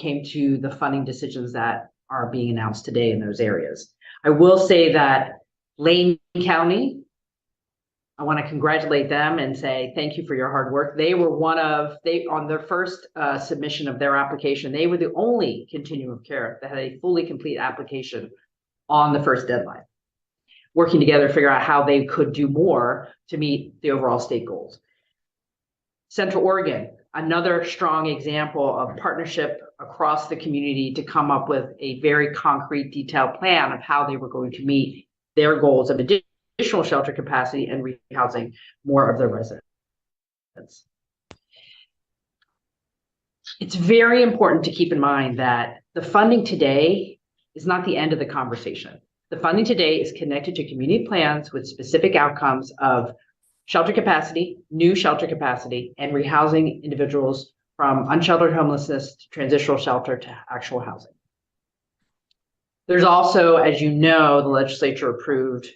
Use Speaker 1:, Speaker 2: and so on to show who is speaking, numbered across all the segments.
Speaker 1: came to the funding decisions that are being announced today in those areas. I will say that Lane County, I want to congratulate them and say thank you for your hard work. They were on their first submission of their application, they were the only continuum of care that had a fully complete application on the first deadline, working together to figure out how they could do more to meet the overall state goals. Central Oregon, another strong example of partnership across the community to come up with a very concrete, detailed plan of how they were going to meet their goals of additional shelter capacity and rehousing more of their residents. It's very important to keep in mind that the funding today is not the end of the conversation. The funding today is connected to community plans with specific outcomes of shelter capacity, new shelter capacity, and rehousing individuals from unsheltered homelessness to transitional shelter to actual housing. There's also, as you know, the legislature approved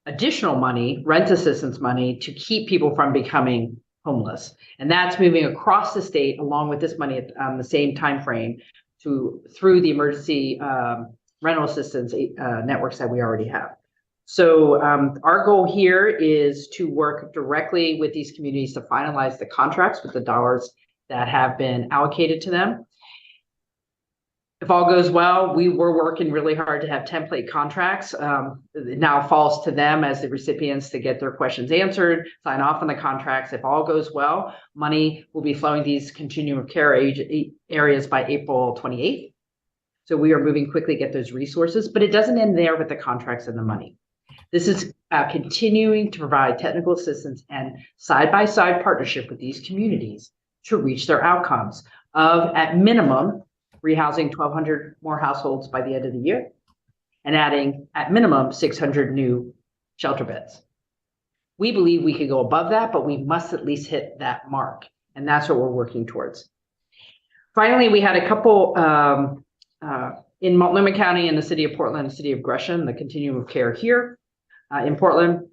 Speaker 1: additional money, rent assistance money, to keep people from becoming homeless. And that's moving across the state along with this money at the same time frame through the emergency rental assistance networks that we already have. So our goal here is to work directly with these communities to finalize the contracts with the dollars that have been allocated to them. If all goes well, we were working really hard to have template contracts. It now falls to them as the recipients to get their questions answered, sign off on the contracts. If all goes well, money will be flowing these continuum of care areas by April 28th. So we are moving quickly to get those resources, but it doesn't end there with the contracts and the money. This is continuing to provide technical assistance and side-by-side partnership with these communities to reach their outcomes of, at minimum, rehousing 1,200 more households by the end of the year and adding, at minimum, 600 new shelter beds. We believe we could go above that, but we must at least hit that mark, and that's what we're working towards. Finally, we had a couple in Multnomah County and the city of Portland, the city of Gresham, the continuum of care here. In Portland,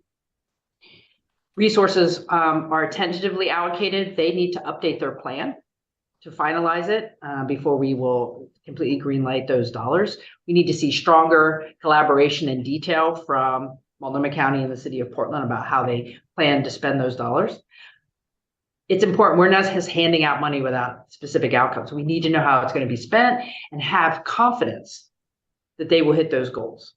Speaker 1: resources are tentatively allocated. They need to update their plan to finalize it before we will completely greenlight those dollars. We need to see stronger collaboration and detail from Multnomah County and the city of Portland about how they plan to spend those dollars. It's important. We're not just handing out money without specific outcomes. We need to know how it's going to be spent and have confidence that they will hit those goals.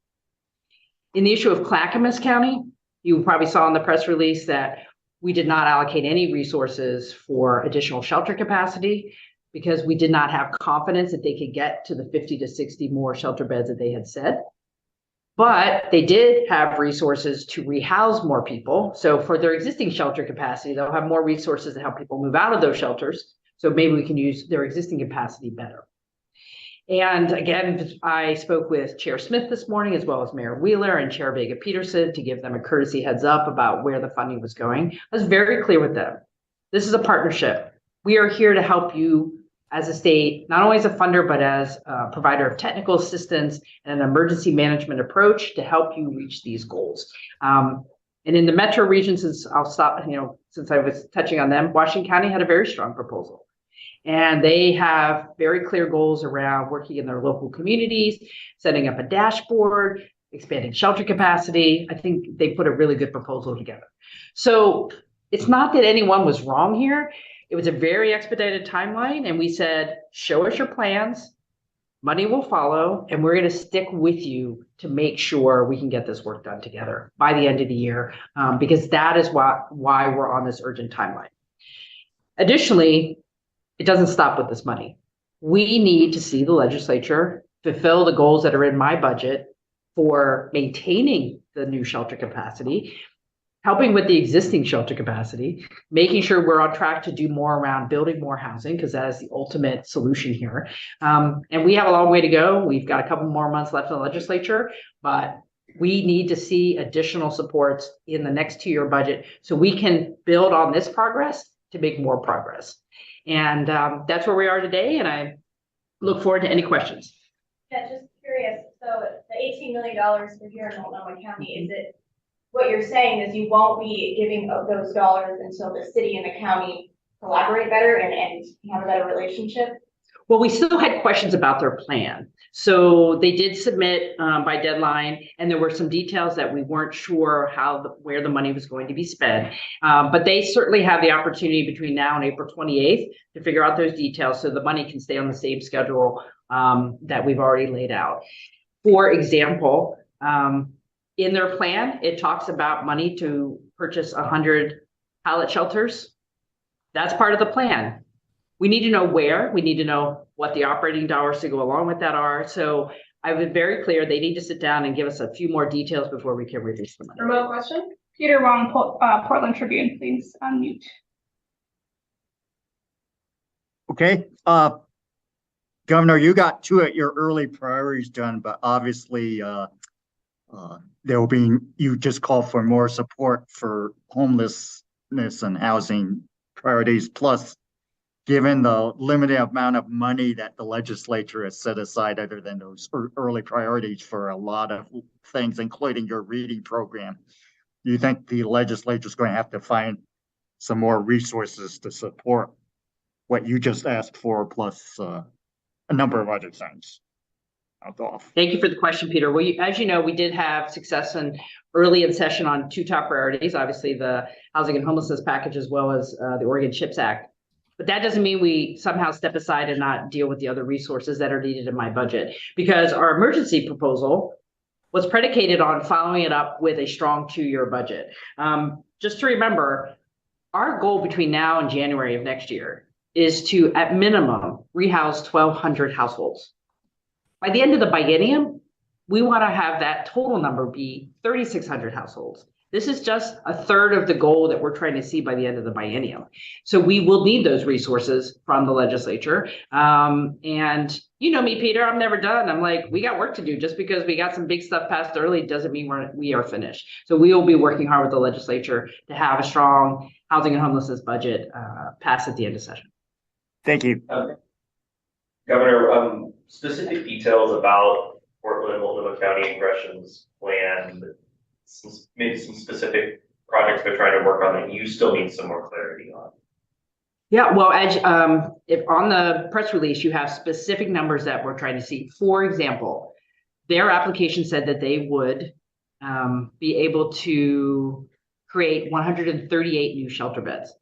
Speaker 1: In the issue of Clackamas County, you probably saw in the press release that we did not allocate any resources for additional shelter capacity because we did not have confidence that they could get to the 50 to 60 more shelter beds that they had said. But they did have resources to rehouse more people. So for their existing shelter capacity, they'll have more resources to help people move out of those shelters. So maybe we can use their existing capacity better. And again, I spoke with Chair Smith this morning, as well as Mayor Wheeler and Chair Vega Peterson to give them a courtesy heads up about where the funding was going. I was very clear with them. This is a partnership. We are here to help you as a state, not only as a funder, but as a provider of technical assistance and an emergency management approach to help you reach these goals. And in the metro region, since I was touching on them, Washington County had a very strong proposal. And they have very clear goals around working in their local communities, setting up a dashboard, expanding shelter capacity. I think they put a really good proposal together. So it's not that anyone was wrong here. It was a very expedited timeline. And we said, show us your plans, money will follow, and we're going to stick with you to make sure we can get this work done together by the end of the year, because that is why we're on this urgent timeline. Additionally, it doesn't stop with this money. We need to see the legislature fulfill the goals that are in my budget for maintaining the new shelter capacity, helping with the existing shelter capacity, making sure we're on track to do more around building more housing, because that is the ultimate solution here. And we have a long way to go. We've got a couple more months left in the legislature, but we need to see additional supports in the next 2-year budget so we can build on this progress to make more progress. And that's where we are today, and I look forward to any questions.
Speaker 2: Yeah, just curious. So the $18 million for here in Multnomah County, is it what you're saying is you won't be giving those dollars until the city and the county collaborate better and have a better relationship?
Speaker 1: Well, we still had questions about their plan. So they did submit by deadline, and there were some details that we weren't sure where the money was going to be spent. But they certainly have the opportunity between now and April 28th to figure out those details so the money can stay on the same schedule that we've already laid out. For example, in their plan, it talks about money to purchase 100 pallet shelters. That's part of the plan. We need to know where, we need to know what the operating dollars to go along with that are. So I've been very clear, they need to sit down and give us a few more details before we can release the money.
Speaker 2: Remote question?
Speaker 3: Peter Wong, Portland Tribune, please unmute.
Speaker 4: Okay, Governor, you got two of your early priorities done, but obviously there will be, you just called for more support for homelessness and housing priorities, plus given the limited amount of money that the legislature has set aside other than those early priorities for a lot of things, including your reading program, do you think the legislature is going to have to find some more resources to support what you just asked for, plus a number of other things?
Speaker 1: Thank you for the question, Peter. Well, as you know, we did have success early in session on two top priorities, obviously the housing and homelessness package, as well as the Oregon CHIPS Act. But that doesn't mean we somehow step aside and not deal with the other resources that are needed in my budget, because our emergency proposal was predicated on following it up with a strong 2-year budget. Just to remember, our goal between now and January of next year is to, at minimum, rehouse 1,200 households. By the end of the biennium, we want to have that total number be 3,600 households. This is just a third of the goal that we're trying to see by the end of the biennium. So we will need those resources from the legislature. And you know me, Peter, I'm never done. I'm like, we got work to do. Just because we got some big stuff passed early doesn't mean we are finished. So we will be working hard with the legislature to have a strong housing and homelessness budget passed at the end of session.
Speaker 4: Thank you.
Speaker 5: Governor, specific details about Portland, Multnomah County Aggression's plan, maybe some specific projects they're trying to work on that you still need some more clarity on.
Speaker 1: Yeah, well, if on the press release, you have specific numbers that we're trying to see. For example, their application said that they would be able to create 138 new shelter beds.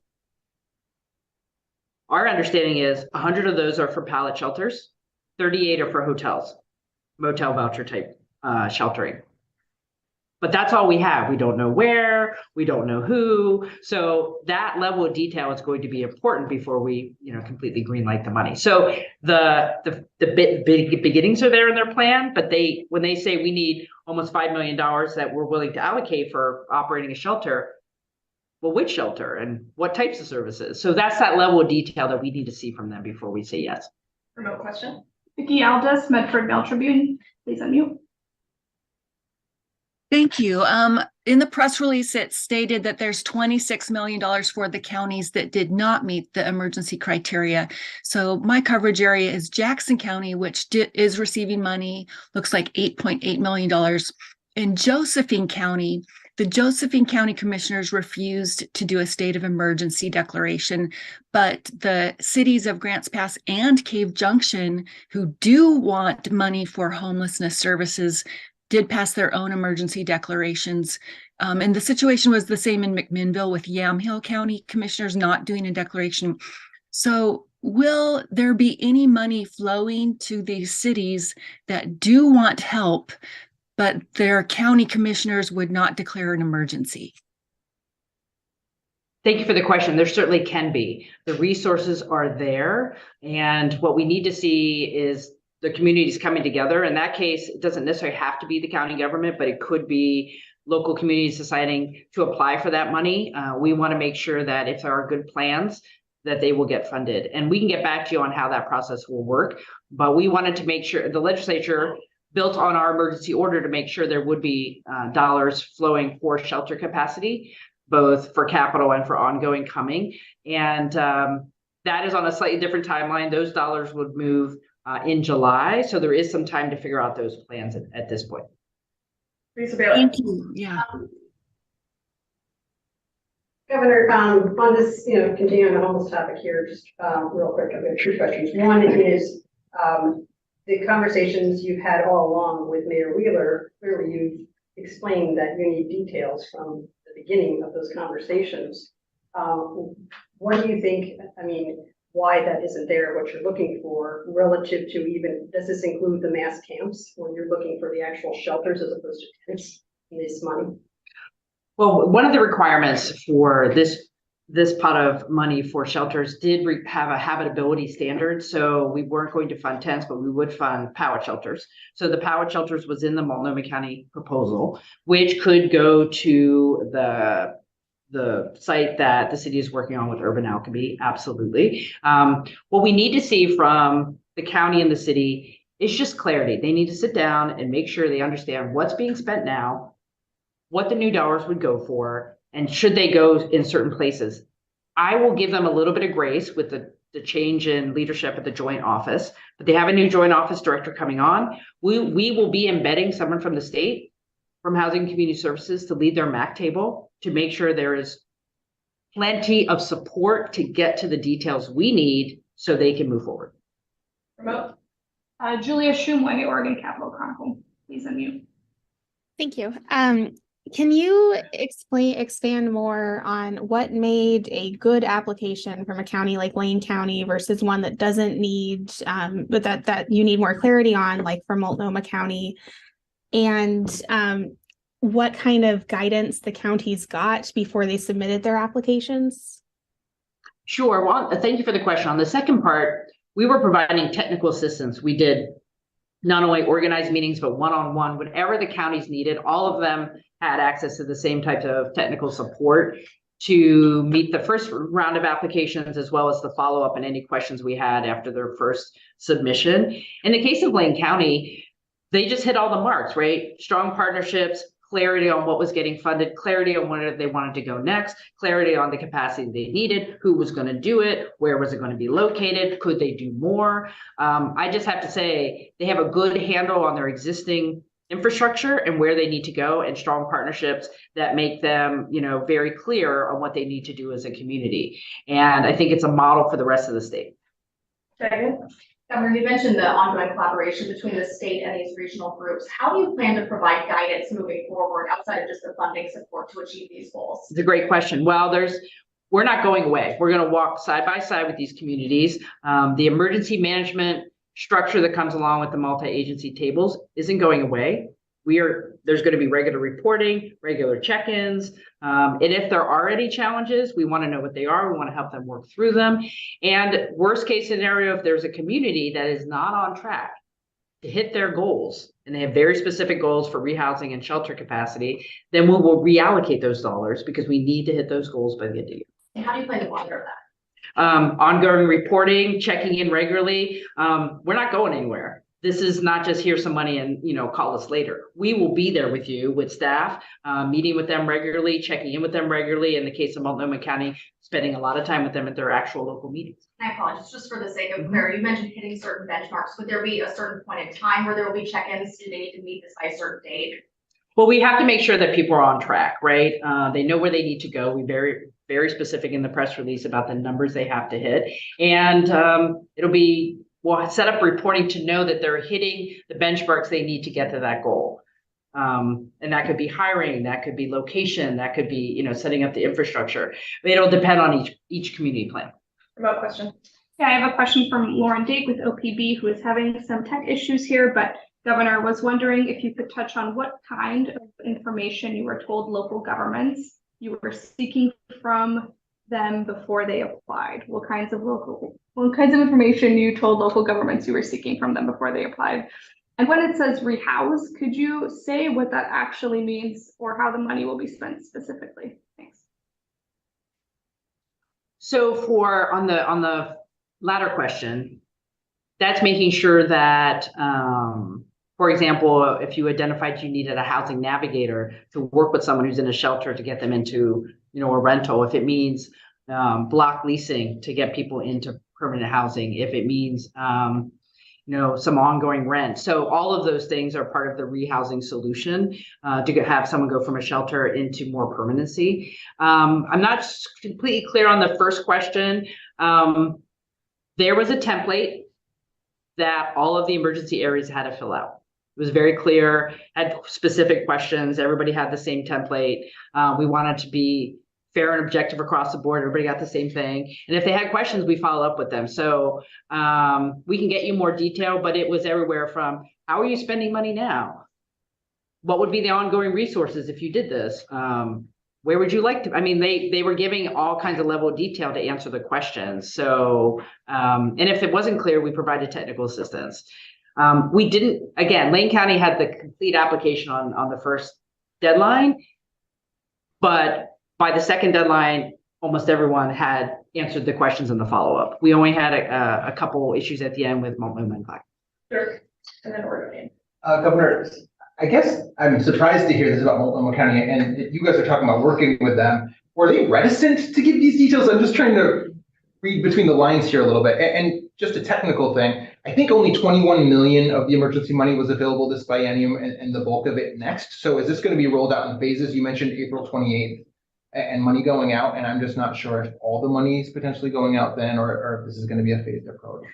Speaker 1: Our understanding is 100 of those are for pallet shelters, 38 are for hotels, motel voucher type sheltering. But that's all we have. We don't know where, we don't know who. So that level of detail is going to be important before we, completely greenlight the money. So the beginnings are there in their plan, but when they say we need almost $5 million that we're willing to allocate for operating a shelter, well, which shelter and what types of services? So that's that level of detail that we need to see from them before we say yes.
Speaker 2: Remote question.
Speaker 3: Vicki Aldis, Medford Mail Tribune, please unmute.
Speaker 6: Thank you. In the press release, it stated that there's $26 million for the counties that did not meet the emergency criteria. So my coverage area is Jackson County, which is receiving money, looks like $8.8 million. In Josephine County, the Josephine County Commissioners refused to do a state of emergency declaration, but the cities of Grants Pass and Cave Junction, who do want money for homelessness services, did pass their own emergency declarations. And the situation was the same in McMinnville with Yamhill County Commissioners not doing a declaration. So will there be any money flowing to these cities that do want help, but their county commissioners would not declare an emergency?
Speaker 1: Thank you for the question. There certainly can be. The resources are there. And what we need to see is the communities coming together. In that case, it doesn't necessarily have to be the county government, but it could be local communities deciding to apply for that money. We want to make sure that if there are good plans, that they will get funded. And we can get back to you on how that process will work. But we wanted to make sure the legislature built on our emergency order to make sure there would be dollars flowing for shelter capacity, both for capital and for ongoing coming. And that is on a slightly different timeline. Those dollars would move in July. So there is some time to figure out those plans at this point.
Speaker 6: Thank you. Yeah.
Speaker 7: Governor, on this, continuing on the homeless topic here, just real quick, I've got two questions. One is the conversations you've had all along with Mayor Wheeler. Clearly, you've explained that you need details from the beginning of those conversations. What do you think? I mean, why that isn't there? What you're looking for relative to even? Does this include the mass camps when you're looking for the actual shelters as opposed to tents in this money?
Speaker 1: Well, one of the requirements for this pot of money for shelters did have a habitability standard. So we weren't going to fund tents, but we would fund pallet shelters. So the pallet shelters was in the Multnomah County proposal, which could go to the site that the city is working on with Urban Alchemy. Absolutely. What we need to see from the county and the city is just clarity. They need to sit down and make sure they understand what's being spent now, what the new dollars would go for, and should they go in certain places. I will give them a little bit of grace with the change in leadership at the joint office, but they have a new joint office director coming on. We will be embedding someone from the state, from Housing and Community Services, to lead their MAC table to make sure there is plenty of support to get to the details we need so they can move forward.
Speaker 2: Remote.
Speaker 3: Julia Shumway, Oregon Capital Chronicle, please unmute.
Speaker 8: Thank you. Can you expand more on what made a good application from a county like Lane County versus one that doesn't need, but that you need more clarity on, like from Multnomah County, and what kind of guidance the counties got before they submitted their applications?
Speaker 1: Sure. Well, thank you for the question. On the second part, we were providing technical assistance. We did not only organized meetings, but one-on-one, whatever the counties needed. All of them had access to the same types of technical support to meet the first round of applications, as well as the follow-up and any questions we had after their first submission. In the case of Lane County, they just hit all the marks, right? Strong partnerships, clarity on what was getting funded, clarity on where they wanted to go next, clarity on the capacity they needed, who was going to do it, where was it going to be located, could they do more? I just have to say they have a good handle on their existing infrastructure and where they need to go, and strong partnerships that make them, very clear on what they need to do as a community. And I think it's a model for the rest of the state.
Speaker 2: Second.
Speaker 9: Governor, you mentioned the ongoing collaboration between the state and these regional groups. How do you plan to provide guidance moving forward outside of just the funding support to achieve these goals?
Speaker 1: It's a great question. Well, we're not going away. We're going to walk side by side with these communities. The emergency management structure that comes along with the multi-agency tables isn't going away. There's going to be regular reporting, regular check-ins. And if there are any challenges, we want to know what they are. We want to help them work through them. And worst case scenario, if there's a community that is not on track to hit their goals, and they have very specific goals for rehousing and shelter capacity, then we will reallocate those dollars because we need to hit those goals by the end of the year.
Speaker 9: And how do you plan to monitor that?
Speaker 1: Ongoing reporting, checking in regularly. We're not going anywhere. This is not just here's some money and, call us later. We will be there with you, with staff, meeting with them regularly, checking in with them regularly. In the case of Multnomah County, spending a lot of time with them at their actual local meetings.
Speaker 9: I apologize, just for the sake of clarity, you mentioned hitting certain benchmarks. Would there be a certain point in time where there will be check-ins? Do they need to meet this by a certain date?
Speaker 1: Well, we have to make sure that people are on track, right? They know where they need to go. We very, very specific in the press release about the numbers they have to hit. And we'll set up reporting to know that they're hitting the benchmarks they need to get to that goal. And that could be hiring, that could be location, that could be, setting up the infrastructure. It'll depend on each community plan.
Speaker 2: Remote question.
Speaker 3: Yeah, I have a question from Lauren Dake with OPB, who is having some tech issues here, but Governor was wondering if you could touch on what kind of information you were told local governments you were seeking from them before they applied. What kinds of information you told local governments you were seeking from them before they applied? And when it says rehouse, could you say what that actually means or how the money will be spent specifically? Thanks.
Speaker 1: So on the latter question, that's making sure that, for example, if you identified you needed a housing navigator to work with someone who's in a shelter to get them into, a rental, if it means block leasing to get people into permanent housing, if it means, some ongoing rent. So all of those things are part of the rehousing solution to have someone go from a shelter into more permanency. I'm not completely clear on the first question. There was a template that all of the emergency areas had to fill out. It was very clear, had specific questions. Everybody had the same template. We wanted to be fair and objective across the board. Everybody got the same thing. And if they had questions, we follow up with them. So we can get you more detail, but it was everywhere from, how are you spending money now? What would be the ongoing resources if you did this? Where would you like to? I mean, they were giving all kinds of level of detail to answer the questions. So, and if it wasn't clear, we provided technical assistance. We didn't, again, Lane County had the complete application on the first deadline, but by the second deadline, almost everyone had answered the questions in the follow-up. We only had a couple issues at the end with Multnomah and Clack.
Speaker 3: Sure. And then Oregon.
Speaker 10: Governor, I guess I'm surprised to hear this about Multnomah County, and you guys are talking about working with them. Were they reticent to give these details? I'm just trying to read between the lines here a little bit. And just a technical thing, I think only 21 million of the emergency money was available this biennium and the bulk of it next. So is this going to be rolled out in phases? You mentioned April 28th and money going out, and I'm just not sure if all the money is potentially going out then, or if this is going to be a phased approach.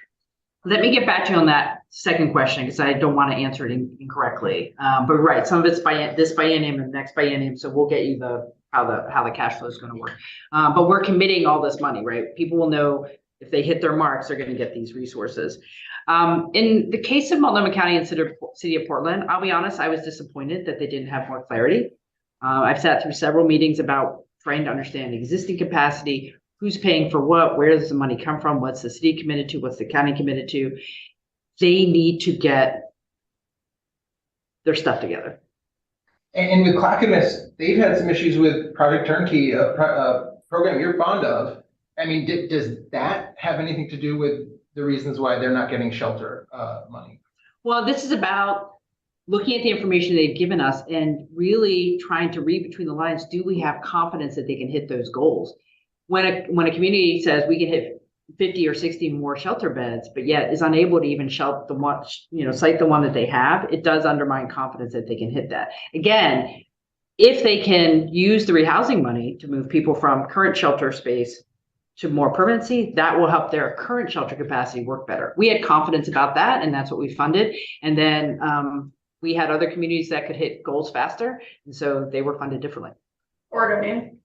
Speaker 1: Let me get back to you on that second question, because I don't want to answer it incorrectly. But right, some of it's by this biennium and next biennium, so we'll get you how the cash flow is going to work. But we're committing all this money, right? People will know if they hit their marks, they're going to get these resources. In the case of Multnomah County and City of Portland, I'll be honest, I was disappointed that they didn't have more clarity. I've sat through several meetings about trying to understand existing capacity, who's paying for what, where does the money come from, what's the city committed to, what's the county committed to. They need to get their stuff together.
Speaker 10: And with Clackamas, they've had some issues with Project Turnkey, a program you're fond of. I mean, does that have anything to do with the reasons why they're not getting shelter money?
Speaker 1: Well, this is about looking at the information they've given us and really trying to read between the lines. Do we have confidence that they can hit those goals? When a community says we can hit 50 or 60 more shelter beds, but yet is unable to even site the one that they have, it does undermine confidence that they can hit that. Again, if they can use the rehousing money to move people from current shelter space to more permanency, that will help their current shelter capacity work better. We had confidence about that, and that's what we funded. And then we had other communities that could hit goals faster, and so they were funded differently.
Speaker 3: Oregon.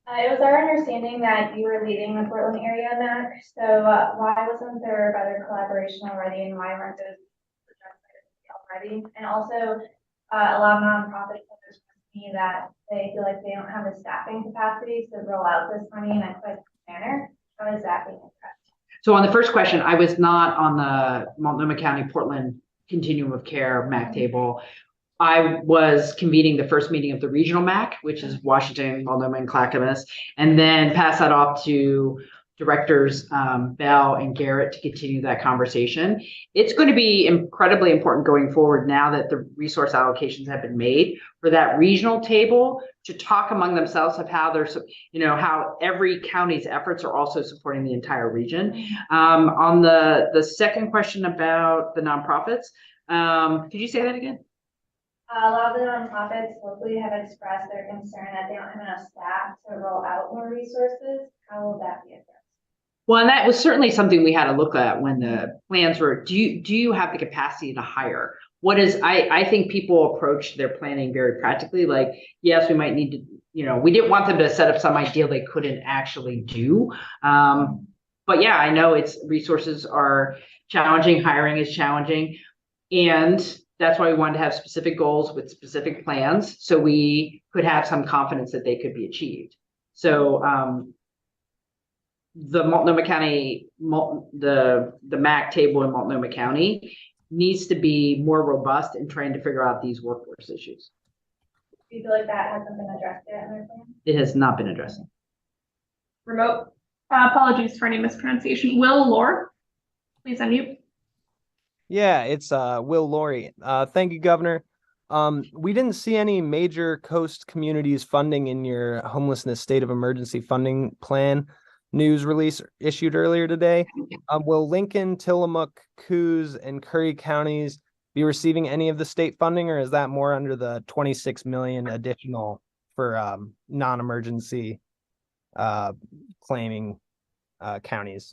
Speaker 2: It was our understanding that you were leading the Portland area, Mac. So why wasn't there better collaboration already, and why weren't those already? And also, a lot of nonprofits have expressed to me that they feel like they don't have the staffing capacity to roll out this money in a quick manner. How is that being addressed?
Speaker 1: So on the first question, I was not on the Multnomah County Portland Continuum of Care MAC table. I was convening the first meeting of the regional MAC, which is Washington, Multnomah, and Clackamas, and then pass that off to directors Bell and Garrett to continue that conversation. It's going to be incredibly important going forward now that the resource allocations have been made for that regional table to talk among themselves of how they're, how every county's efforts are also supporting the entire region. On the second question about the nonprofits, could you say that again?
Speaker 2: A lot of the nonprofits locally have expressed their concern that they don't have enough staff to roll out more resources. How will that be addressed?
Speaker 1: Well, and that was certainly something we had to look at when the plans were, do you have the capacity to hire? I think people approach their planning very practically, like, yes, we might need to, we didn't want them to set up some ideal they couldn't actually do. But yeah, I know resources are challenging, hiring is challenging. And that's why we wanted to have specific goals with specific plans so we could have some confidence that they could be achieved. So the Multnomah County, the MAC table in Multnomah County needs to be more robust in trying to figure out these workforce issues.
Speaker 2: Do you feel like that hasn't been addressed yet in their plan?
Speaker 1: It has not been addressed.
Speaker 3: Remote. Apologies for any mispronunciation. Will Lore, please unmute.
Speaker 11: Yeah, it's Will Laurie. Thank you, Governor. We didn't see any major coast communities funding in your homelessness state of emergency funding plan. news release issued earlier today. Will Lincoln, Tillamook, Coos, and Curry counties be receiving any of the state funding, or is that more under the 26 million additional for non-emergency claiming counties?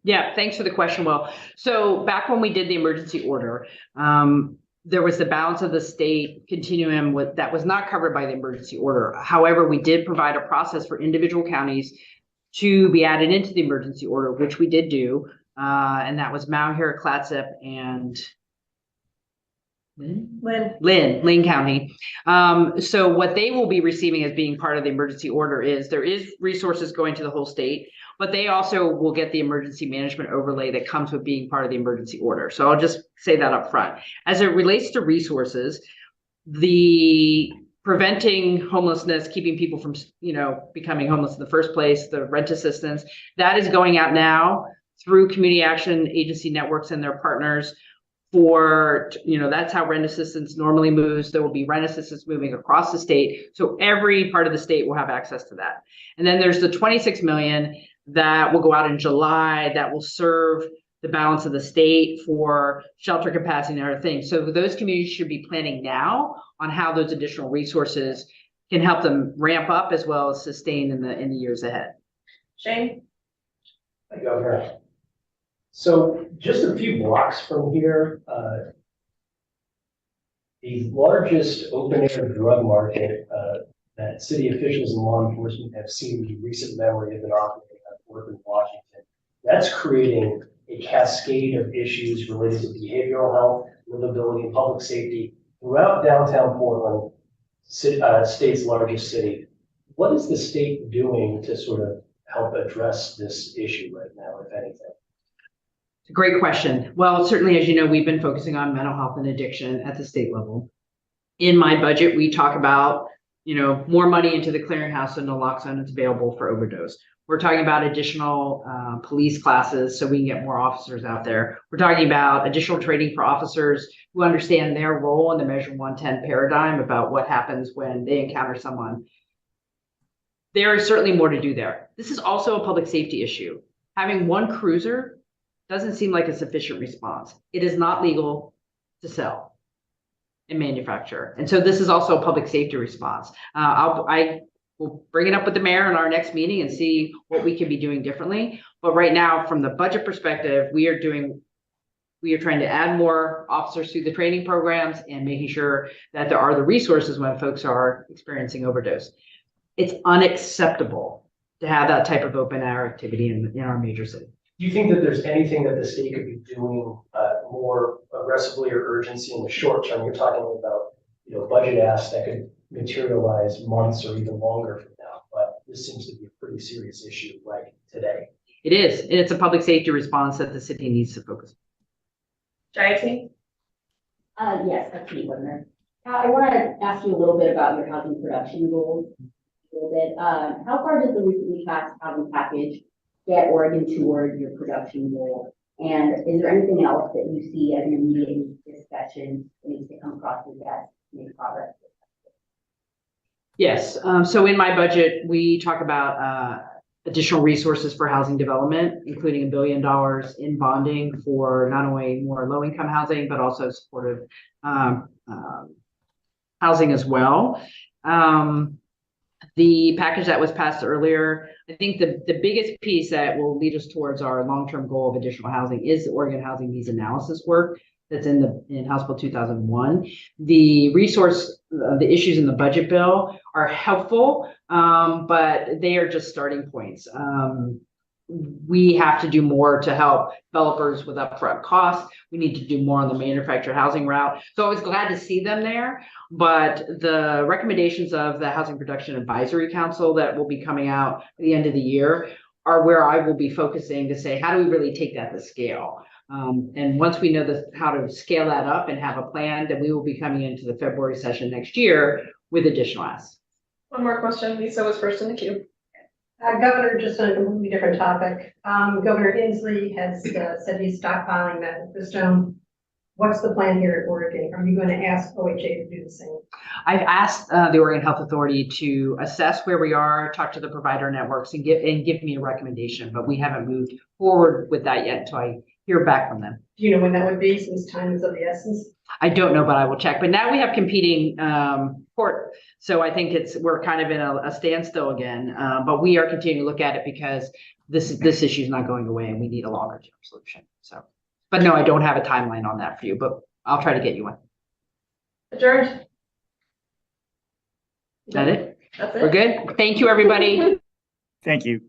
Speaker 1: Yeah, thanks for the question, Will. So back when we did the emergency order, there was the balance of the state continuum that was not covered by the emergency order. However, we did provide a process for individual counties to be added into the emergency order, which we did do. And that was Malheur, Clatsop, and Lynn County. So what they will be receiving as being part of the emergency order is there is resources going to the whole state, but they also will get the emergency management overlay that comes with being part of the emergency order. So I'll just say that up front. As it relates to resources, the preventing homelessness, keeping people from, becoming homeless in the first place, the rent assistance, that is going out now through community action agency networks and their partners. That's how rent assistance normally moves. There will be rent assistance moving across the state. So every part of the state will have access to that. And then there's the 26 million that will go out in July that will serve the balance of the state for shelter capacity and other things. So those communities should be planning now on how those additional resources can help them ramp up as well as sustain in the years ahead.
Speaker 2: Shane?
Speaker 12: Hi, Governor. So just a few blocks from here, the largest open air drug market that city officials and law enforcement have seen in recent memory have been operating at work in Washington. That's creating a cascade of issues related to behavioral health, livability, and public safety throughout downtown Portland, state's largest city. What is the state doing to sort of help address this issue right now, if anything?
Speaker 1: It's a great question. Well, certainly, as you know, we've been focusing on mental health and addiction at the state level. In my budget, we talk about, more money into the clearinghouse and naloxone that's available for overdose. We're talking about additional police classes so we can get more officers out there. We're talking about additional training for officers who understand their role in the Measure 110 paradigm about what happens when they encounter someone. There is certainly more to do there. This is also a public safety issue. Having one cruiser doesn't seem like a sufficient response. It is not legal to sell and manufacture. And so this is also a public safety response. I will bring it up with the mayor in our next meeting and see what we can be doing differently. But right now, from the budget perspective, we are trying to add more officers through the training programs and making sure that there are the resources when folks are experiencing overdose. It's unacceptable to have that type of open air activity in our major city.
Speaker 12: Do you think that there's anything that the state could be doing more aggressively or urgency in the short term? You're talking about, budget asks that could materialize months or even longer from now, but this seems to be a pretty serious issue like today.
Speaker 1: It is, and it's a public safety response that the city needs to focus on.
Speaker 2: Jayati?
Speaker 13: Yes, that's me, Governor. I want to ask you a little bit about your housing production goals. A little bit. How far does the recently passed housing package get Oregon toward your production goal? And is there anything else that you see as an immediate discussion that needs to come across your desk to make progress?
Speaker 1: Yes. So in my budget, we talk about additional resources for housing development, including $1 billion in bonding for not only more low-income housing, but also supportive housing as well. The package that was passed earlier, I think the biggest piece that will lead us towards our long-term goal of additional housing is the Oregon Housing Needs Analysis work that's in House Bill 2001. The issues in the budget bill are helpful, but they are just starting points. We have to do more to help developers with upfront costs. We need to do more on the manufactured housing route. So I was glad to see them there, but the recommendations of the Housing Production Advisory Council that will be coming out at the end of the year are where I will be focusing to say, how do we really take that to scale? And once we know how to scale that up and have a plan, then we will be coming into the February session next year with additional asks.
Speaker 2: One more question. Lisa was first in the queue.
Speaker 7: Governor, just on a completely different topic. Governor Inslee has said he's stockpiling methamphetamine. What's the plan here at Oregon? Are you going to ask OHA to do the same?
Speaker 1: I've asked the Oregon Health Authority to assess where we are, talk to the provider networks and give me a recommendation, but we haven't moved forward with that yet until I hear back from them.
Speaker 7: Do you know when that would be, since time is of the essence?
Speaker 1: I don't know, but I will check. But now we have competing court. So I think we're kind of in a standstill again. But we are continuing to look at it because this issue is not going away and we need a longer term solution. So, but no, I don't have a timeline on that for you, but I'll try to get you one.
Speaker 2: Adjourned.
Speaker 1: Is that it?
Speaker 2: That's it.
Speaker 1: We're good? Thank you, everybody.
Speaker 4: Thank you.